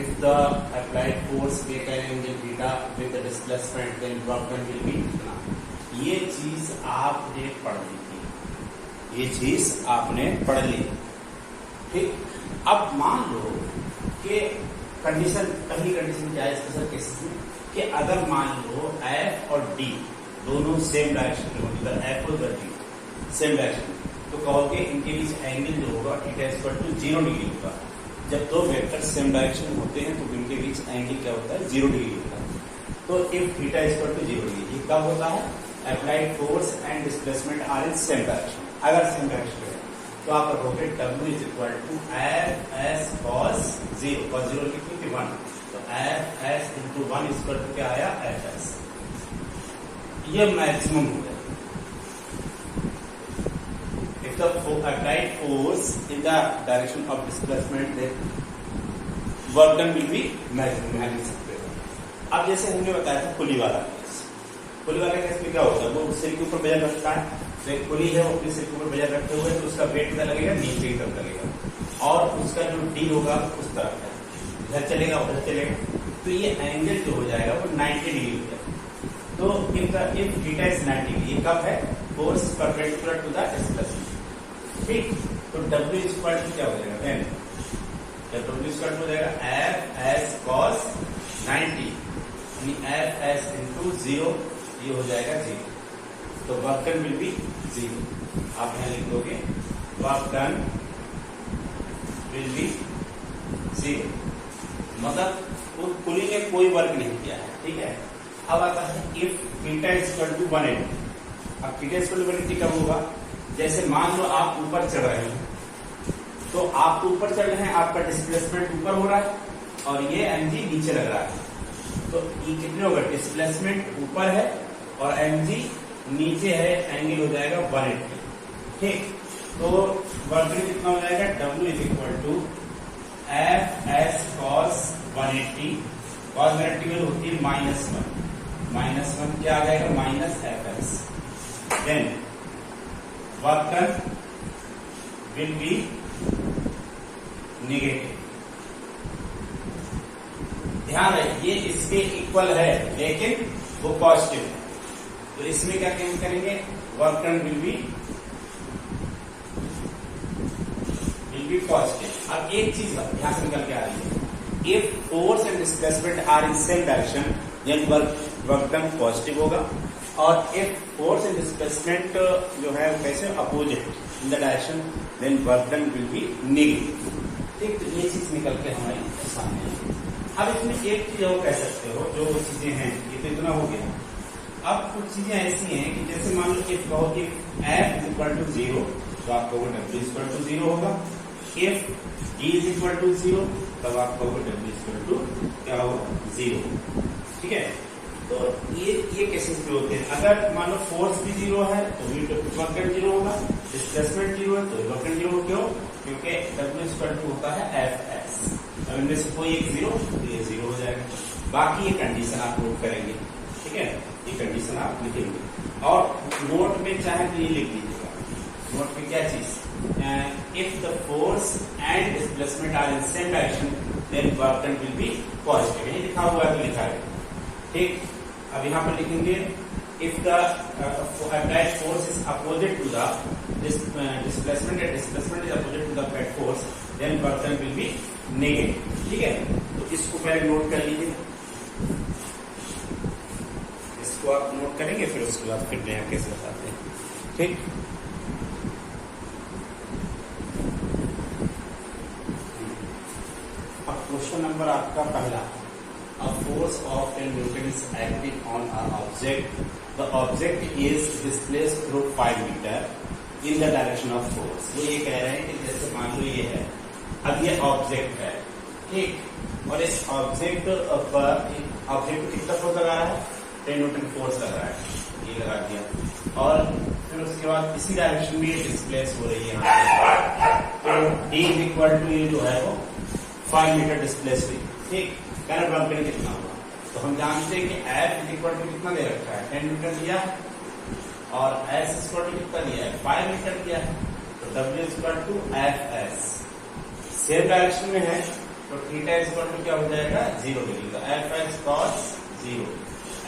if the applied force make an angle theta with the displacement then work done will be इतना। ये चीज आपने पढ़ ली थी, ये चीज आपने पढ़ ली। ठीक, अब मान लो कि कंडीशन, पहली कंडीशन क्या है स्पेशल केसेस में कि अगर मान लो एफ और डी दोनों सेम डायरेक्शन में होंगे, एफ और डी सेम डायरेक्शन में, तो कहोगे इनके बीच एंगल जो होगा थीटा इक्वल टू 0 डिग्री होगा। जब दो वेक्टर सेम डायरेक्शन में होते हैं तो इनके बीच एंगल क्या होता है, 0 डिग्री होता है। तो if theta equal to 0 degree, ये कब होता है, applied force and displacement are in same direction. अगर सेम डायरेक्शन है तो आप रखोगे W is equal to F S cos 0, cos 0 लिखी थी 1, तो F S into 1 equal to क्या आया, एफ एस। ये मैक्सिमम हो गया। If the applied force in the direction of displacement, then work done will be maximum, लिख सकते हो। अब जैसे हमने बताया था पुली वाला केस, पुली वाला केस में क्या होता है, वो सिर के ऊपर वजन रखता है, तो एक पुली है वो अपने सिर के ऊपर वजन रखते हुए तो उसका वेट कितना लगेगा, नीचे की तरफ लगेगा और उसका जो डी होगा उस तरफ है, इधर चलेगा उधर चलेगा, तो ये एंगल जो हो जाएगा वो 90 डिग्री हो जाएगा। तो इफ थीटा इज 90 डिग्री, ये कब है, force perpendicular to the displacement. ठीक, तो W इक्वल टू क्या हो जाएगा, देन W इक्वल हो जाएगा एफ एस कॉस 90 यानी एफ एस इंटू 0, ये हो जाएगा 0, तो वर्क डन विल बी 0। आप यहां लिख दोगे वर्क डन विल बी 0, मतलब वो पुली ने कोई वर्क नहीं किया है। ठीक है, अब आता है इफ थीटा इक्वल टू 180। अब थीटा इक्वल टू 180 कब होगा, जैसे मान लो आप ऊपर चढ़ रहे हैं, तो आप तो ऊपर चढ़ रहे हैं, आपका डिस्प्लेसमेंट ऊपर हो रहा है और ये mg नीचे लग रहा है, तो ये कितने होगा, डिस्प्लेसमेंट ऊपर है और mg नीचे है, एंगल हो जाएगा 180। ठीक, तो वर्क डन कितना हो जाएगा, W is equal to F S cos 180, cos 180 होती है -1 क्या आ जाएगा, minus F S, then work done will be negative. ध्यान रहे ये इसके इक्वल है लेकिन वो पॉजिटिव है, तो इसमें क्या करेंगे, work done will be positive. अब एक चीज ध्यान से निकल के आ रही है, if force and displacement are in same direction then work done positive होगा, और इफ फोर्स एंड डिस्प्लेसमेंट जो है कैसे opposite in the direction then work done will be negative. ठीक, तो ये चीज निकल के हमारे सामने है। अब इसमें एक चीज और कह सकते हो, जो चीजें हैं ये तो इतना हो गया। अब कुछ चीजें ऐसी हैं कि जैसे मान लो इफ कहो कि एफ इज इक्वल टू 0, तो आप कहोगे W इक्वल टू 0 होगा। If D is equal to 0, तब आप कहोगे W इक्वल टू क्या होगा, 0। ठीक है, तो ये केसेस भी होते हैं। अगर मान लो फोर्स भी 0 है तो वर्क डन 0 होगा, डिस्प्लेसमेंट 0 है तो वर्क डन 0। क्यों, क्योंकि W इक्वल टू होता है एफ एस, अब इनमें से कोई एक 0 तो ये 0 हो जाएगा। बाकी ये कंडीशन आप नोट करेंगे। ठीक है, ये कंडीशन आप लिखेंगे और नोट में चाहे तो ये लिख लीजिएगा, नोट में क्या चीज, if the force and displacement are in same direction then work done will be positive. ये लिखा हुआ है तो लिखा है। ठीक, अब यहाँ पर लिखेंगे if the applied force is opposite to the displacement and displacement is opposite to the applied force then work done will be negative। ठीक है, तो इसको पहले नोट कर लीजिए, इसको आप नोट करेंगे फिर उसके बाद फिर नया कैसे बताते हैं। ठीक, अब क्वेश्चन नंबर आपका पहला, a force of 10 Newton is acting on an object. The object is displaced through 5 meter in the direction of force। वो ये कह रहे हैं कि जैसे मान लो ये है, अब ये ऑब्जेक्ट है, ठीक, और इस ऑब्जेक्ट पर कितना फोर्स लगा रहा है, 10 न्यूटन फोर्स लग रहा है, ये लगा दिया, और फिर उसके बाद इसी डायरेक्शन में ये डिस्प्लेस हो रही है यहाँ पे, तो D इज इक्वल टू ये जो है वो 5 मीटर डिस्प्लेस हुई। ठीक, करंट वर्क डन कितना होगा, तो हम जानते हैं कि F इज इक्वल टू कितना दे रखा है, 10 न्यूटन दिया और S इक्वल टू कितना दिया है, 5 मीटर दिया है, तो W equal to F S. Same direction में है तो थीटा इक्वल टू क्या हो जाएगा 0 डिग्री का एफ एक्स कॉस 0,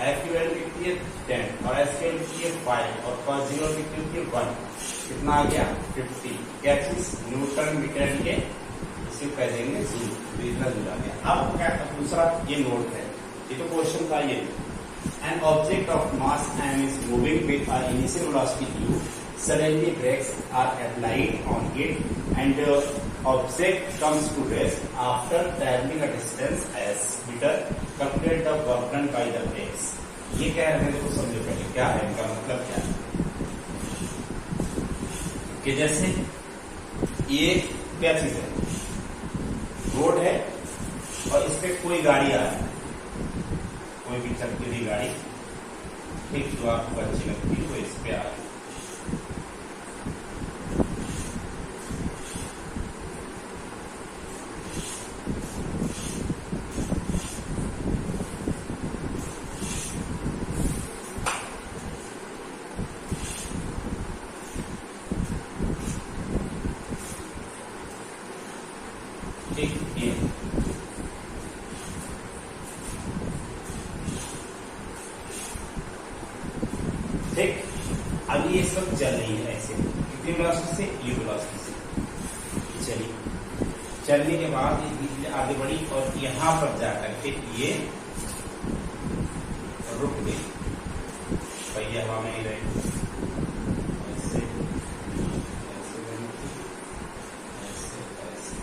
एफ की वैल्यू कितनी है 10 और एस की वैल्यू कितनी है 5 और कॉस 0 कितनी होती है 1, कितना आ गया 50। क्या चीज न्यूटन मीटर के इसे कह देंगे जूल, इतना जूल आ गया। अब क्या दूसरा ये नोट है, ये तो क्वेश्चन था ये, an object of mass m is moving with an initial velocity u, suddenly brakes are applied on it and the object comes to rest after traveling a distance s meter. Calculate the work done by the brakes. ये कह रहे हैं, देखो समझो पहले क्या है इनका मतलब क्या है कि जैसे ये क्या चीज है, रोड है और इस पे कोई गाड़ी आ रही है, कोई भी चलती हुई गाड़ी, ठीक, जो आपको अच्छी लगती है वो इस पे आ रही है। ठीक, ये ठीक, अब ये सब चल रही है ऐसे, कितनी वेलोसिटी से, यू वेलोसिटी से चली, चलने के बाद ये आगे बढ़ी और यहां पर जाकर के ये रुक गई, पहिया हवा में ही रहे, ऐसे ऐसे बनी थी, ऐसे ऐसे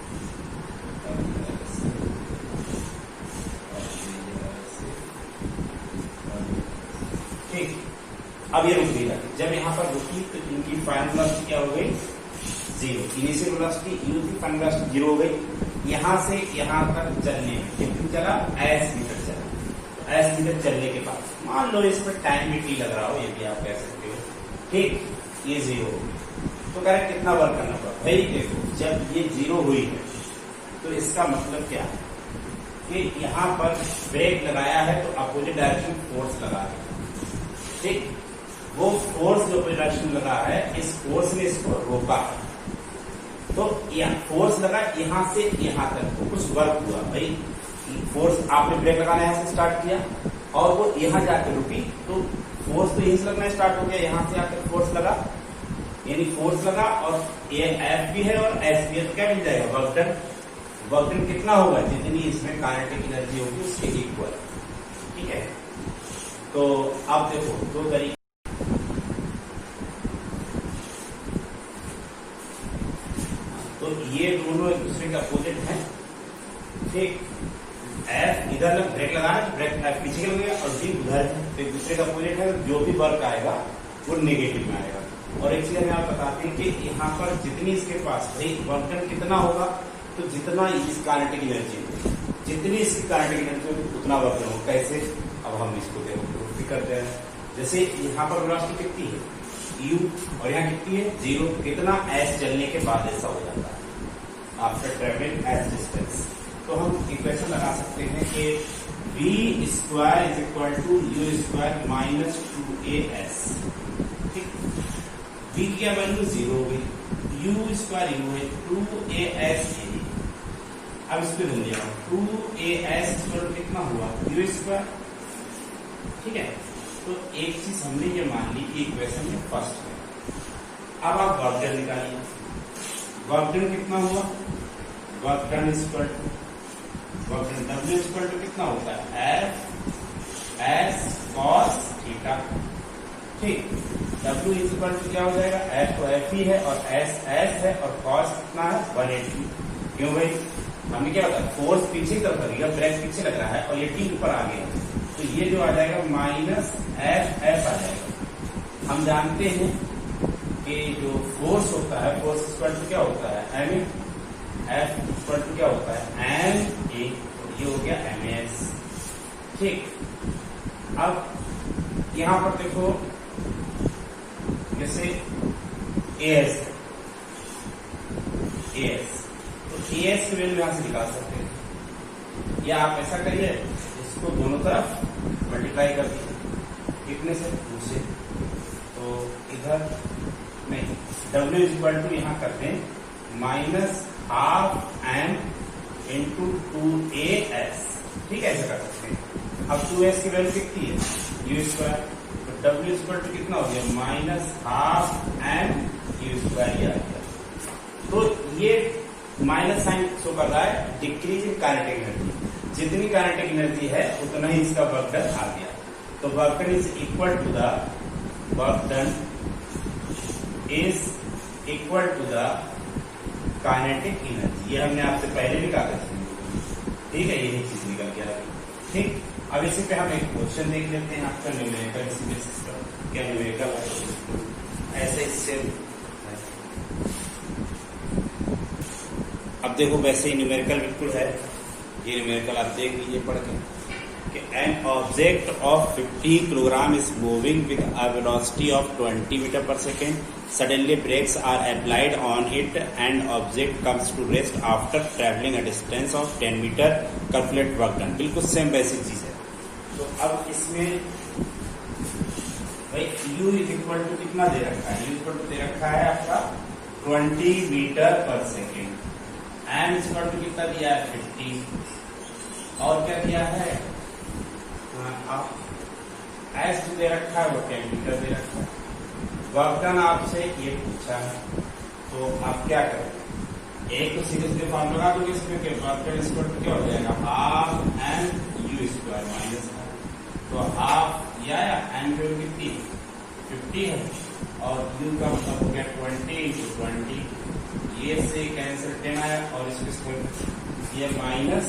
ठीक। अब ये रुक गई, जब यहाँ पर रुकी तो इनकी फाइनल वेलोसिटी क्या हो गई 0, इनिशियल वेलोसिटी u थी, फाइनल वेलोसिटी 0 हो गई। यहाँ से यहाँ तक चलने में कितनी चला, s मीटर चला, तो s मीटर चलने के बाद मान लो इस पर टाइम भी t लग रहा हो, ये भी आप कह सकते हो, ठीक, ये 0 हो गई, तो कह रहे कितना वर्क करना पड़ा भाई, देखो जब ये 0 हुई है तो इसका मतलब क्या है कि यहाँ पर ब्रेक लगाया है तो अपोजिट डायरेक्शन फोर्स लगा है, ठीक, वो फोर्स जो डायरेक्शन लगा है, इस फोर्स ने इसको रोका है, तो फोर्स लगा यहाँ से यहाँ तक, तो कुछ वर्क हुआ भाई, फोर्स आपने ब्रेक लगाना यहाँ से स्टार्ट किया और वो यहाँ जाकर रुकी, तो फोर्स तो यहीं से लगना स्टार्ट हो गया, यहाँ से आकर फोर्स लगा, यानी फोर्स लगा और ये एफ भी है और एस भी है, तो क्या मिल जाएगा वर्क डन। वर्क डन कितना होगा, जितनी इसमें काइनेटिक एनर्जी होगी उसके इक्वल, ठीक है। तो आप देखो दो तरीके, तो ये दोनों एक दूसरे के अपोजिट हैं, ठीक, एफ इधर ब्रेक लगाना, ब्रेक एफ पीछे के लगेगा और डी उधर है, तो एक दूसरे का अपोजिट है, जो भी वर्क आएगा वो नेगेटिव में आएगा। और एक चीज हमें आप बताते हैं कि यहाँ पर जितनी इसके पास भाई वर्क डन कितना होगा, तो जितना इस काइनेटिक एनर्जी, जितनी इसकी काइनेटिक एनर्जी होगी उतना वर्क डन होगा। कैसे, अब हम इसको देखो करते हैं, जैसे यहाँ पर वेलोसिटी कितनी है u और यहाँ कितनी है 0, कितना s चलने के बाद ऐसा हो जाता है आफ्टर ट्रेवलिंग एस डिस्टेंस। तो हम इक्वेशन लगा सकते हैं कि v square is equal to u square minus 2as, ठीक, v की वैल्यू 0 हो गई, u स्क्वायर u है 2as, अब इसको ढूंढ लिया 2as स्क्वायर कितना हुआ u स्क्वायर, ठीक है। तो एक चीज हमने ये मान ली कि इक्वेशन में फर्स्ट है। अब आप वर्क डन निकालिए, वर्क डन कितना हुआ, work done equal to work done W equal to कितना होता है एफ एस कॉस थीटा, ठीक, W इक्वल टू क्या हो जाएगा, एफ तो एफ ही है और एस एस है और कॉस कितना है 180। क्यों भाई, हमने क्या होता है फोर्स पीछे की तरफ लगेगा, ब्रेक पीछे लग रहा है और ये टी ऊपर आ गया, तो ये जो आ जाएगा माइनस एफ एफ आ जाएगा। हम जानते हैं कि जो फोर्स होता है, फोर्स इक्वल टू क्या होता है M A, F equal to क्या होता है एम ए, तो ये हो गया एम एस, ठीक। अब यहां पर देखो जैसे एस, एस, तो एस की वैल्यू यहां से निकाल सकते हैं, या आप ऐसा करिए इसको दोनों तरफ मल्टीप्लाई कर दीजिए, कितने से 2 से, तो इधर नहीं W इक्वल टू यहाँ करते हैं minus half M into 2as, ठीक है, ऐसा कर सकते हैं। अब 2s की वैल्यू कितनी है, यू स्क्वायर, तो w स्क्वायर तो कितना हो गया, minus half M you square आ गया। तो ये माइनस साइन शो कर रहा है डिक्रीज इन काइनेटिक एनर्जी, जितनी काइनेटिक एनर्जी है उतना ही इसका वर्क डन आ गया। तो work done is equal to the kinetic energy, ये हमने आपसे पहले भी कहा था, ठीक है, यही चीज निकल गया। ठीक, अब इसी पे हम एक क्वेश्चन देख लेते हैं आपका न्यूमेरिकल, इसी बेसिस पर क्या न्यूमेरिकल ऐसे इससे। अब देखो वैसे ही न्यूमेरिकल बिल्कुल है, ये न्यूमेरिकल आप देख लीजिए पढ़ के कि an object of 50 kilogram is moving with a velocity of 20 metre per second, suddenly brakes are applied on it and object comes to rest after traveling a distance of 10 meter, calculate work done। बिल्कुल same basic चीज है। तो अब इसमें भाई u is equal to कितना दे रखा है, u इक्वल टू दे रखा है आपका 20 metre per second, m is equal to कितना दिया है 50, और क्या दिया है आप s दे रखा है वो 10 मीटर दे रखा है। वर्क डन आपसे ये पूछा है, तो आप क्या करें, एक तो सीधे सीधे फॉर्म लगा दोगे इसमें कि वर्क डन स्क्वायर क्या हो जाएगा, half M you square minus, तो हाफ या एम की वैल्यू कितनी 50 है, और यू का मतलब हो गया 20 इंटू 20, ये से कैंसिल 10 आया, और इसको स्क्वायर ये माइनस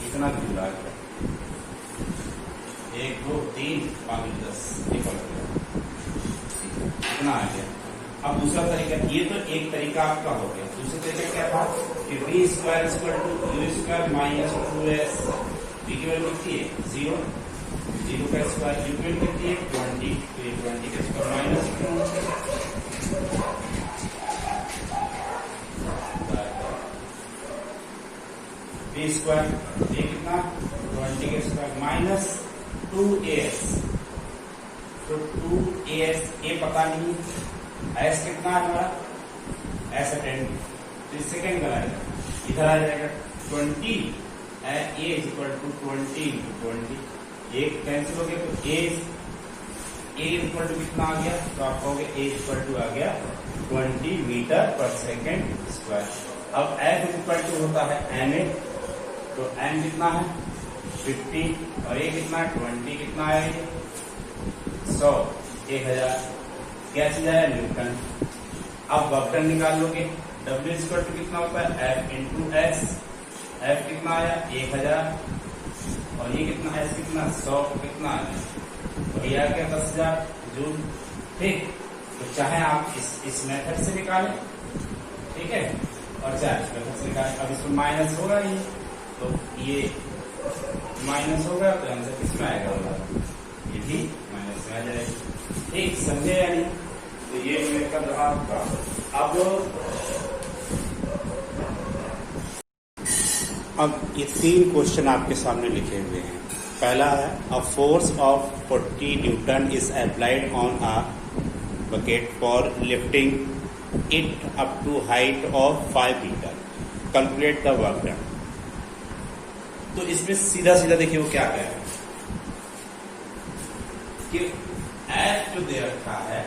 इतना दूर आ गया, 1 2 3 5 10 निकल गया, इतना आ गया। अब दूसरा तरीका, ये तो एक तरीका आपका हो गया, दूसरा तरीका क्या था कि V square equal to U square minus 2s, V की वैल्यू कितनी है 0, 0 का स्क्वायर, यू की वैल्यू कितनी है 20, तो ये 20 का स्क्वायर माइनस 2 वी स्क्वायर, ये कितना 20 का स्क्वायर माइनस 2as, तो 2as ए पता नहीं, एस कितना है हमारा, एस 10, तो सेकेंड का आएगा, इधर आ जाएगा 20, ए इज इक्वल टू 20 इंटू 20, एक कैंसिल हो गया, तो ए इक्वल टू कितना आ गया, तो आप कहोगे ए इक्वल टू आ गया 20 मीटर पर सेकेंड स्क्वायर। अब एफ इक्वल टू होता है एम ए, तो एम कितना है 50, और ए कितना है 20, कितना है 100, 1000, क्या चीज आया न्यूटन। अब वर्क डन निकाल लोगे, W इक्वल टू कितना होता है F इंटू एस, एफ कितना आया 1000, और ये कितना एस कितना 100, कितना आया, तो ये आ गया 10,000 जूल। ठीक, तो चाहे आप इस मेथड से निकालें, ठीक है, और चाहे इस मेथड से निकालें। अब इसमें माइनस होगा ही, तो ये माइनस होगा, तो आंसर किसमें आएगा होगा, ये भी माइनस में आ जाएगा। ठीक, समझे या नहीं, तो ये मेरा रहा आपका। अब ये 3 क्वेश्चन आपके सामने लिखे हुए हैं। पहला है a force of 40 newton is applied on a bucket for lifting it up to height of 5 metre, calculate the work done. तो इसमें सीधा सीधा देखिए वो क्या कह रहे हैं कि एफ जो दे रखा है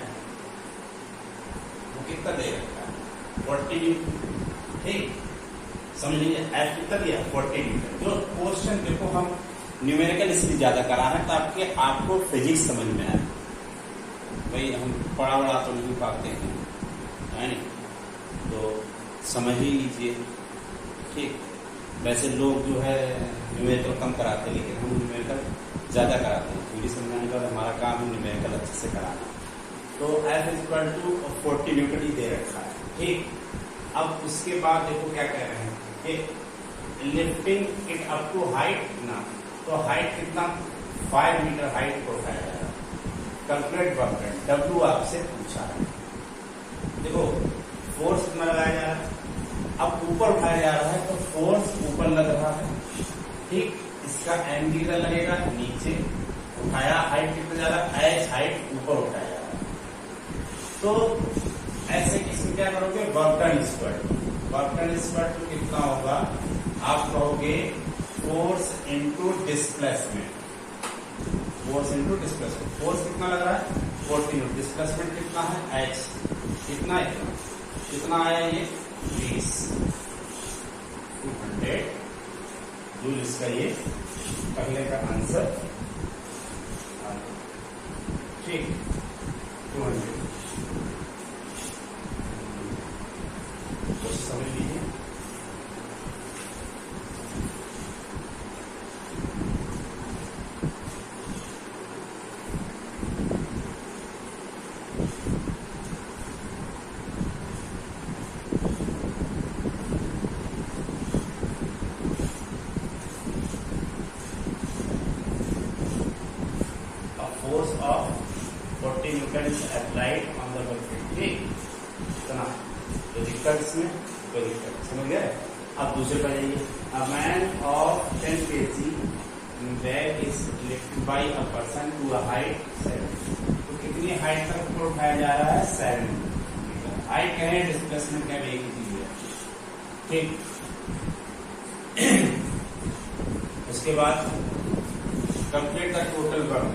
वो कितना दे रखा है 40 न्यूटन। ठीक, समझ लीजिए एफ कितना दिया 40 न्यूटन। जो क्वेश्चन देखो हम न्यूमेरिकल इसलिए ज्यादा करा रहे हैं ताकि आपको फिजिक्स समझ में आए। भाई हम पढ़ा बड़ा तो नहीं पाते हैं, है नहीं, तो समझ ही लीजिए। ठीक, वैसे लोग जो है न्यूमेरिकल कम कराते हैं, लेकिन हम न्यूमेरिकल ज्यादा कराते हैं। थ्योरी समझाने का हमारा काम है न्यूमेरिकल अच्छे से कराना। तो F is equal to 40 newton ही दे रखा है। ठीक, अब उसके बाद देखो क्या कह रहे हैं कि lifting it up to height ना, तो हाइट कितना 5 मीटर हाइट को उठाया जा रहा है। कैलकुलेट वर्क डन, डब्ल्यू आपसे पूछा है। देखो फोर्स कितना लगाया जा रहा है, अब ऊपर उठाया जा रहा है तो फोर्स ऊपर लग रहा है। ठीक, इसका एम कितना लगेगा नीचे, उठाया हाइट कितना जा रहा है, एच हाइट ऊपर उठाया जा रहा है। तो ऐसे इसमें क्या करोगे work done square, work done square कितना होगा आप कहोगे force into displacement, force into displacement. Force कितना लग रहा है 14, डिस्प्लेसमेंट कितना है h, कितना इतना कितना आया ये 20, 200 जूल इसका ये पहले का आंसर, ठीक 200। तो समझ लीजिए force of 40 newtons applied on the bucket, ठीक इतना तो दिक्कत इसमें कोई दिक्कत, समझ गए। अब दूसरे पर जाइए, a man of 10 kg bag is lifted by a person to a height 7, तो कितनी हाइट तक को उठाया जा रहा है 7 मीटर। हाइट क्या है, डिस्प्लेसमेंट क्या है, एक ही चीज है, ठीक। उसके बाद कंप्लीट द टोटल वर्क,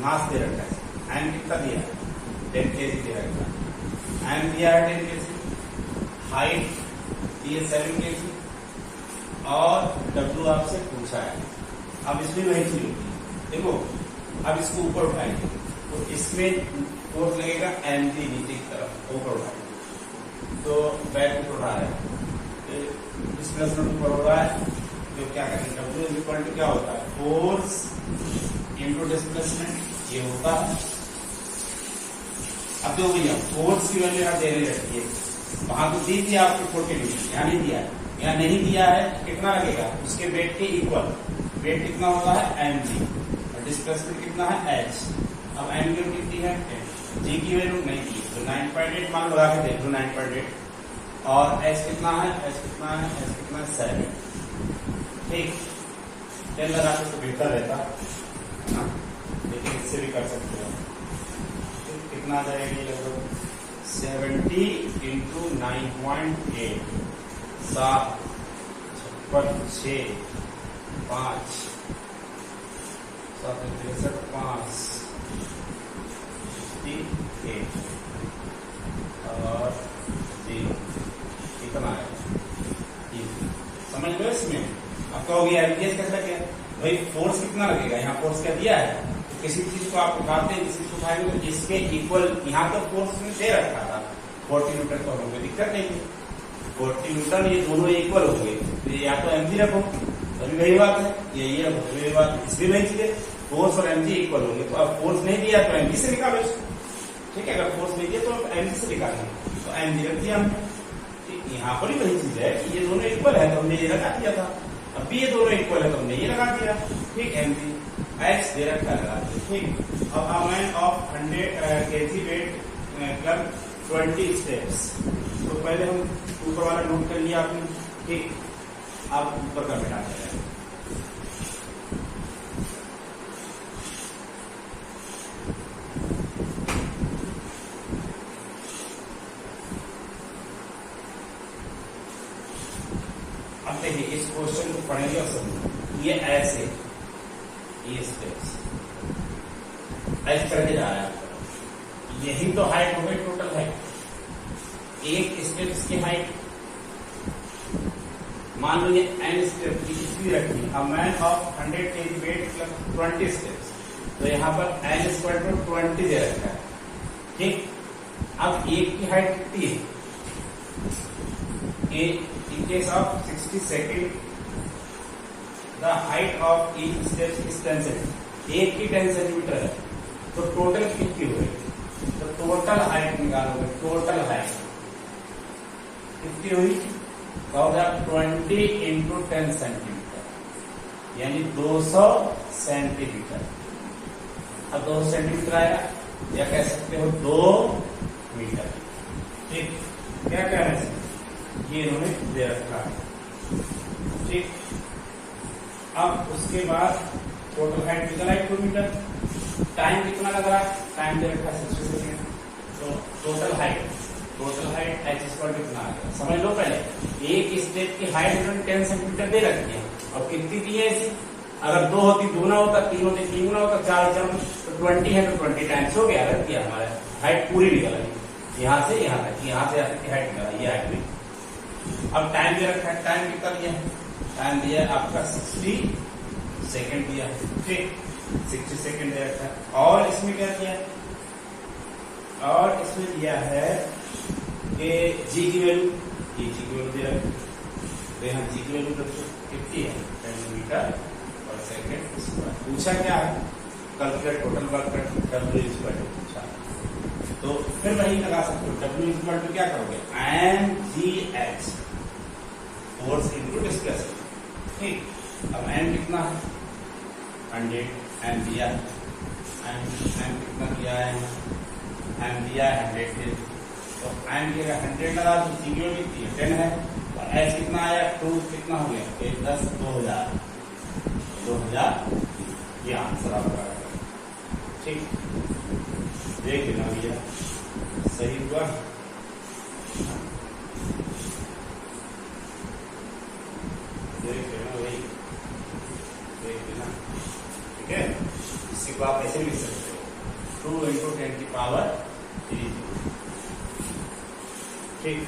मास दे रखा है, एम कितना दिया है 10 kg दे रखा है, एम दिया है 10 kg, हाइट दिए 7 kg और डब्ल्यू आपसे पूछा है। अब इसमें वही चीज होती है, देखो अब इसको ऊपर उठाएंगे तो इसमें फोर्स लगेगा एम जी नीचे की तरफ, ऊपर उठाएंगे तो बैक उठ रहा है, डिस्प्लेसमेंट ऊपर हो रहा है, जो क्या करेंगे डब्ल्यू इज इक्वल टू क्या होता है फोर्स इनटू डिस्प्लेसमेंट, ये होता है। अब देखो भैया फोर्स की वैल्यू आप देने रहती है, वहां तो दी थी आपको 40 न्यूटन, यहाँ नहीं दिया है, यहाँ नहीं दिया है कितना लगेगा उसके वेट के इक्वल, वेट कितना होता है एम जी और डिस्प्लेसमेंट कितना है एच। अब एम की कितनी है 10, जी की वैल्यू नहीं दी तो 9.8 मान लगा के देख लो 9.8 और एच कितना है, एच कितना है, एच कितना है 7, ठीक 10 लगा के तो बेहतर रहता है, लेकिन इससे भी कर सकते हो। कितना आ जाएगा ये लगभग 70 इंटू 9.8, 7, 56, 6, 5, 7, 63, 5, 1 और 3, कितना है 3, समझ लो। इसमें अब कहोगे एलपीएस कैसे क्या भाई फोर्स कितना लगेगा, यहाँ फोर्स क्या दिया है, तो किसी चीज को आप उठाते हैं, किसी चीज को उठाएंगे तो इसके इक्वल, यहाँ तो फोर्स में दे रखा था 40 न्यूटन, तो हमें दिक्कत नहीं है 40 न्यूटन, ये दोनों इक्वल हो गए, तो या तो एमजी रखो, अभी वही बात है, ये रखो वही बात, इसमें वही चीज है, फोर्स और एमजी इक्वल हो गए, तो अब फोर्स नहीं दिया तो एमजी से निकालो इसको, ठीक है। अगर फोर्स नहीं दिया तो एमजी से निकालेंगे, तो एमजी रख दिया हमने, ठीक। यहाँ पर ही वही चीज है कि ये दोनों इक्वल है तो हमने ये लगा दिया था, अब भी ये दोनों इक्वल है तो हमने ये लगा दिया, ठीक। एमजी एच दे रखा लगा दिया, ठीक। अब a man of 100 kg weight climbs 20 steps, तो पहले हम ऊपर वाला नोट कर लिया आपने, ठीक। आप ऊपर का बैठा दें, अब देखिए इस क्वेश्चन को पढ़ेंगे और समझेंगे, ये ऐसे ये स्टेप्स ऐसे करके जा रहा है, यही तो हाइट हो गई टोटल हाइट, एक स्टेप्स की हाइट मान लो ये एन स्टेप की कितनी रखी, अ man of 100 kg weight plus 20 steps, तो यहाँ पर एन स्क्वायर पर 20 दे रखा है, ठीक। अब एक की हाइट कितनी है, in case of 60 seconds the height of each step is 10 cm, एक की 10 सेंटीमीटर है तो टोटल कितनी हुई, तो टोटल हाइट निकालोगे, टोटल हाइट कितनी हुई कहोगे 20 इंटू 10 सेंटीमीटर यानी 200 सेंटीमीटर। अब 200 सेंटीमीटर आया या कह सकते हो 2 मीटर, ठीक। क्या कह रहे हैं ये इन्होंने दे रखा है, ठीक। अब उसके बाद टोटल हाइट कितना है 2 मीटर, टाइम कितना लग रहा है, टाइम दे रखा है 60 सेकेंड, तो total height total height h square कितना आ गया समझ लो। पहले एक स्टेप की हाइट 10 सेंटीमीटर दे रखी है और कितनी दी है ऐसी, अगर 2 होती 2 गुना होता, 3 होती 3 गुना होता, 4 तो 20 है तो 20 टाइम्स हो गया। रख दिया हमारा हाइट पूरी निकल आई यहाँ से यहाँ तक, यहाँ से यहाँ तक की हाइट निकल ये हाइट भी। अब टाइम दे रखा है, टाइम कितना दिया है, टाइम दिया है आपका 60 सेकेंड दिया है, ठीक 60 सेकेंड दे रखा है। और इसमें क्या दिया है, और इसमें दिया है कि जी की वैल्यू, जी की वैल्यू दे रखी है, तो यहाँ जी की वैल्यू कितनी है 10 मीटर पर सेकेंड। पूछा क्या है, calculate total work W equal to पूछा, तो फिर वही लगा सकते हो। W इक्वल टू क्या करोगे, mgh फोर्स इनटू डिस्प्लेसमेंट, ठीक। अब m कितना है 100, m दिया, m कितना दिया है, m दिया है 100, तो m दिया 100 लगा तो जी की कितनी है 10 है, और h कितना आया 2, कितना हो गया 1 10 2000 ये आंसर आपका, ठीक। देख लेना भैया सही हुआ, देख लेना वही, देख लेना, ठीक है। इसी को आप ऐसे लिख सकते हो 2 × 10⁻³ ठीक।